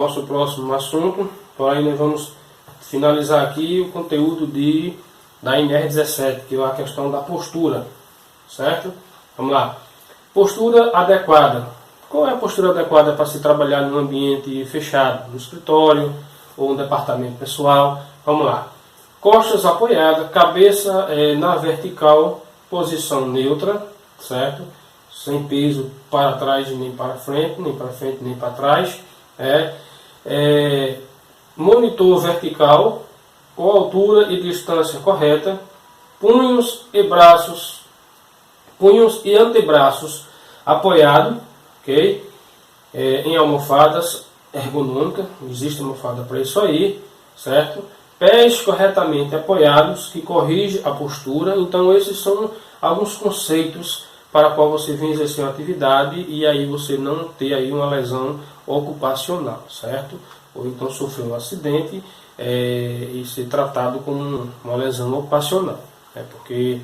Nosso próximo assunto, porém nós vamos finalizar aqui o conteúdo da NR17, que é a questão da postura, certo? Vamos lá. Postura adequada. Qual é a postura adequada para se trabalhar num ambiente fechado, no escritório ou no departamento pessoal? Vamos lá. Costas apoiadas, cabeça na vertical, posição neutra, certo? Sem peso para trás nem para frente, nem para trás. Monitor vertical com altura e distância correta, punhos e antebraços apoiados, ok? Em almofadas ergonômicas, existe almofada para isso aí, certo? Pés corretamente apoiados, que corrige a postura. Então esses são alguns conceitos para qual você vem exercer uma atividade e aí você não ter aí uma lesão ocupacional, certo? Ou então sofrer um acidente e ser tratado como uma lesão ocupacional, porque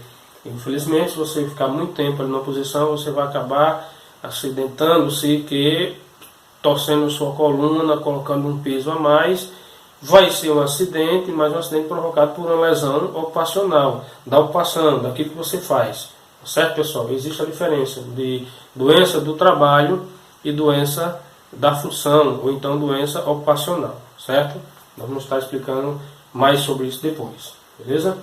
infelizmente se você ficar muito tempo ali numa posição, você vai acabar acidentando-se, que torcendo sua coluna, colocando um peso a mais, vai ser um acidente, mas um acidente provocado por uma lesão ocupacional, da ocupação, daquilo que você faz. Certo, pessoal? Existe a diferença de doença do trabalho e doença da função, ou então doença ocupacional, certo? Nós vamos estar explicando mais sobre isso depois, beleza?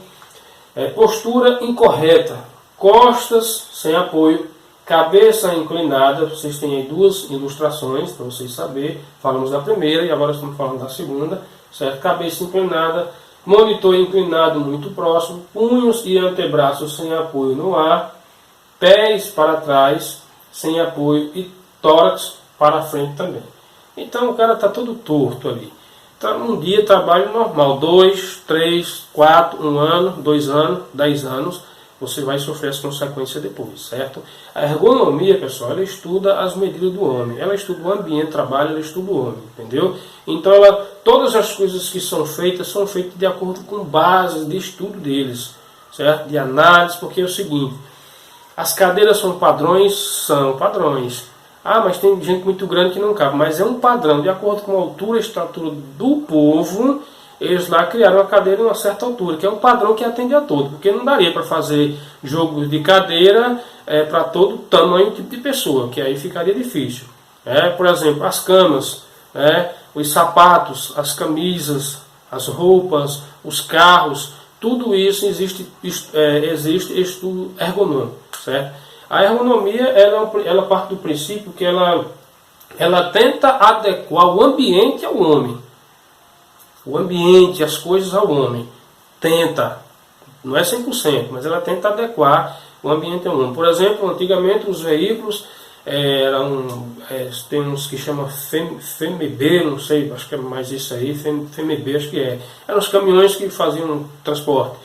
Postura incorreta, costas sem apoio, cabeça inclinada. Vocês têm aí duas ilustrações para vocês saberem. Falamos da primeira e agora estamos falando da segunda, certo? Cabeça inclinada, monitor inclinado muito próximo, punhos e antebraços sem apoio no ar, pés para trás sem apoio e tórax para frente também. Então o cara está todo torto ali. Então um dia de trabalho normal, 2, 3, 4, 1 ano, 2 anos, 10 anos, você vai sofrer as consequências depois, certo? A ergonomia, pessoal, ela estuda as medidas do homem, ela estuda o ambiente de trabalho, ela estuda o homem, entendeu? Então todas as coisas que são feitas de acordo com bases de estudo deles, certo? De análise, porque é o seguinte, as cadeiras são padrões? São padrões. Ah, mas tem gente muito grande que não cabe, mas é um padrão, de acordo com a altura e estatura do povo. Eles lá criaram uma cadeira em uma certa altura, que é um padrão que atende a todo, porque não daria para fazer jogo de cadeira para todo tamanho, tipo de pessoa, que aí ficaria difícil. Por exemplo, as camas, os sapatos, as camisas, as roupas, os carros, tudo isso existe estudo ergonômico, certo? A ergonomia ela parte do princípio que ela tenta adequar o ambiente ao homem. O ambiente, as coisas ao homem. Tenta, não é 100%, mas ela tenta adequar o ambiente ao homem. Por exemplo, antigamente os veículos tem uns que chamam FMB, não sei, acho que é mais isso aí, FMB acho que é. Eram os caminhões que faziam transporte.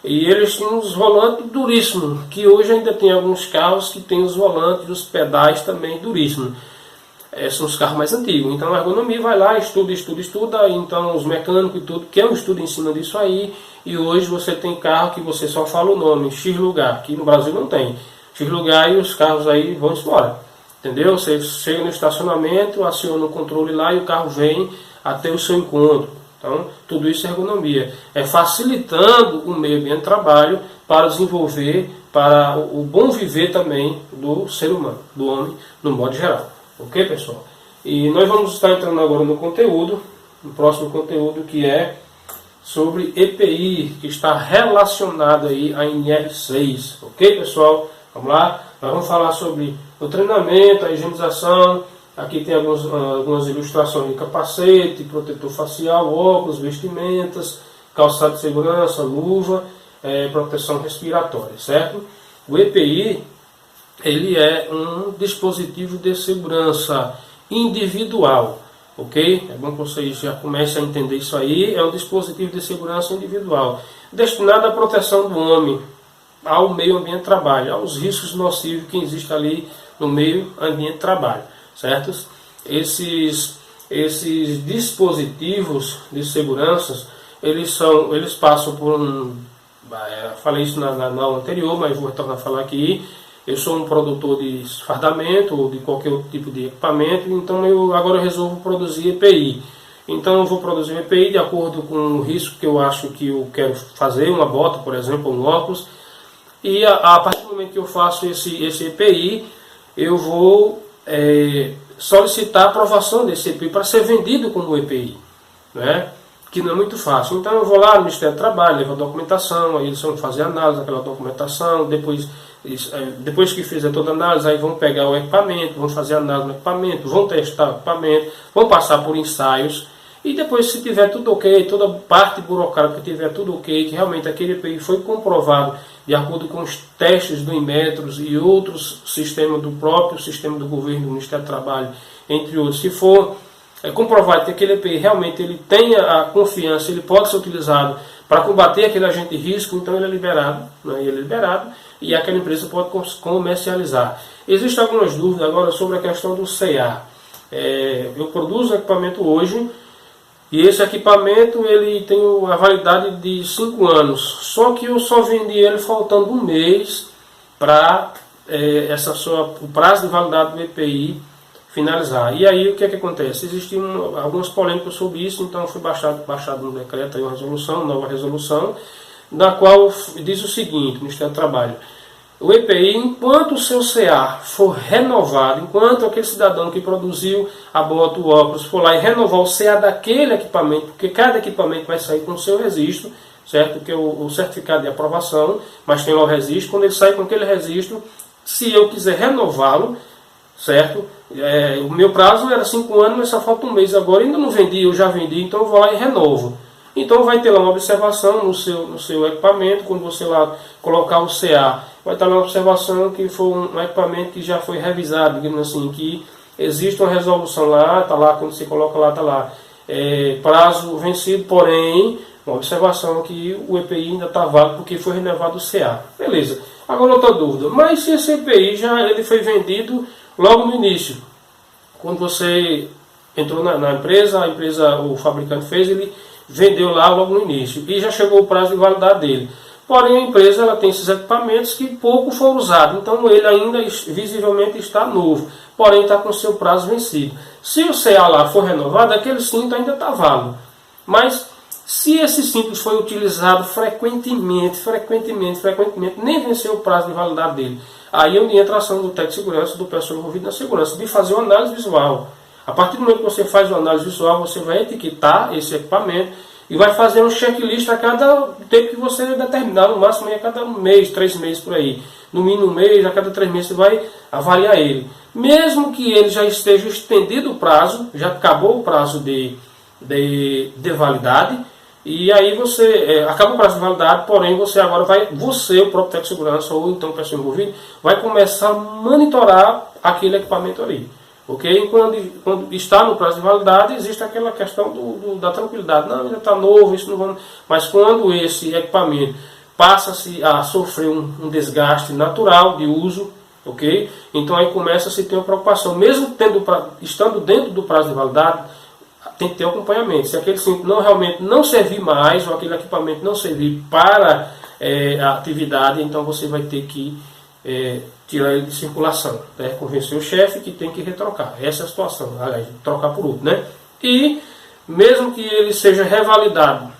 E eles tinham os volantes duríssimos, que hoje ainda tem alguns carros que tem os volantes, os pedais também duríssimos. São os carros mais antigos. Então a ergonomia vai lá, estuda, então os mecânicos e tudo, que é um estudo em cima disso aí, e hoje você tem carro que você só fala o nome, X lugar, que no Brasil não tem. X lugar e os carros aí vão embora. Entendeu? Você chega no estacionamento, aciona o controle lá e o carro vem até o seu encontro. Então, tudo isso é ergonomia. Facilitando o meio ambiente de trabalho para desenvolver, para o bom viver também do ser humano, do homem, no modo geral. Ok, pessoal? E nós vamos estar entrando agora no conteúdo, no próximo conteúdo, que é sobre EPI, que está relacionado aí à NR6. Ok, pessoal? Vamos lá? Nós vamos falar sobre o treinamento, a higienização. Aqui tem algumas ilustrações de capacete, protetor facial, óculos, vestimentas, calçado de segurança, luva, proteção respiratória, certo? O EPI, ele é um dispositivo de segurança individual, ok? É bom que vocês já comecem a entender isso aí. É um dispositivo de segurança individual, destinado à proteção do homem, ao meio ambiente de trabalho, aos riscos nocivos que existem ali no meio ambiente de trabalho, certo? Esses dispositivos de segurança, eles passam por falei isso na aula anterior, mas vou retornar a falar aqui. eu sou um produtor de fardamento ou de qualquer outro tipo de equipamento, então agora eu resolvo produzir EPI. Então eu vou produzir um EPI de acordo com o risco que eu acho que eu quero fazer, uma bota, por exemplo, um óculos. E a partir do momento que eu faço esse EPI, eu vou solicitar a aprovação desse EPI para ser vendido como EPI, né? Que não é muito fácil. Então eu vou lá no Ministério do Trabalho, levo a documentação, aí eles vão fazer análise daquela documentação, depois que fizer toda a análise, aí vão pegar o equipamento, vão fazer análise do equipamento, vão testar o equipamento, vão passar por ensaios, e depois, se tiver tudo ok, toda parte burocrática tiver tudo ok, que realmente aquele EPI foi comprovado de acordo com os testes do Inmetros e outros sistemas do próprio sistema do governo, do Ministério do Trabalho, entre outros, se for comprovado que aquele EPI realmente ele tenha a confiança, ele pode ser utilizado para combater aquele agente de risco, então ele é liberado, né? Ele é liberado e aquela empresa pode comercializar. Existem algumas dúvidas agora sobre a questão do CA. Eu produzo equipamento hoje, e esse equipamento ele tem a validade de 5 anos, só que eu só vendi ele faltando um mês para o prazo de validade do EPI finalizar. E aí o que é que acontece? Existem algumas polêmicas sobre isso, então foi baixado um decreto, uma resolução, nova resolução, na qual diz o seguinte, o Ministério do Trabalho: o EPI, enquanto o seu CA for renovado, enquanto aquele cidadão que produziu a bota, o óculos, for lá e renovar o CA daquele equipamento, porque cada equipamento vai sair com o seu registro, certo? Que é o certificado de aprovação, mas tem lá o registro. Quando ele sai com aquele registro, se eu quiser renová-lo, certo? O meu prazo era 5 anos, mas só falta um mês agora, ainda não vendi, eu já vendi, então eu vou lá e renovo. Então vai ter lá uma observação no seu equipamento, quando você lá colocar o CA, vai estar lá uma observação que foi um equipamento que já foi revisado, digamos assim, que existe uma resolução lá, está lá, quando você coloca lá, está lá, prazo vencido, porém, uma observação que o EPI ainda está válido porque foi renovado o CA. Beleza. Agora outra dúvida, mas se esse EPI ele foi vendido logo no início, quando você entrou na empresa, o fabricante fez, ele vendeu lá logo no início e já chegou o prazo de validade dele. Porém, a empresa ela tem esses equipamentos que pouco foram usados, então ele ainda visivelmente está novo, porém está com seu prazo vencido. Se o CA lá for renovado, aquele cinto ainda está válido. Mas se esse cinto foi utilizado frequentemente, nem venceu o prazo de validade dele, aí é onde entra a ação do técnico de segurança, do pessoal envolvido na segurança, de fazer uma análise visual. A partir do momento que você faz uma análise visual, você vai etiquetar esse equipamento e vai fazer um checklist a cada tempo que você determinar, no máximo a cada mês, 3 meses por aí. No mínimo um mês, a cada 3 meses você vai avaliar ele. Mesmo que ele já esteja estendido o prazo, já acabou o prazo de validade, e aí você acaba o prazo de validade, porém você agora o próprio técnico de segurança ou então o pessoal envolvido, vai começar a monitorar aquele equipamento ali. Ok? Quando está no prazo de validade, existe aquela questão da tranquilidade. Não, ainda está novo, isso não vamos. Mas quando esse equipamento passa-se a sofrer um desgaste natural de uso, ok? Então aí começa-se a ter uma preocupação. Mesmo estando dentro do prazo de validade, tem que ter acompanhamento. Se aquele cinto realmente não servir mais, ou aquele equipamento não servir para a atividade, então você vai ter que tirar ele de circulação, né? Convencer o chefe que tem que retrocar. Essa é a situação, aliás, trocar por outro, né? E mesmo que ele seja revalidado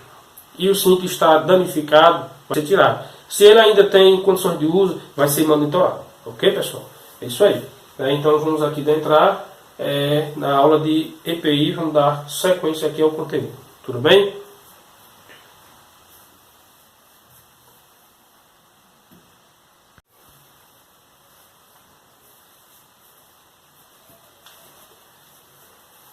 e o cinto está danificado, vai ser tirado. Se ele ainda tem condições de uso, vai ser monitorado. Ok, pessoal? É isso aí. Então vamos aqui adentrar na aula de EPI, vamos dar sequência aqui ao conteúdo. Tudo bem?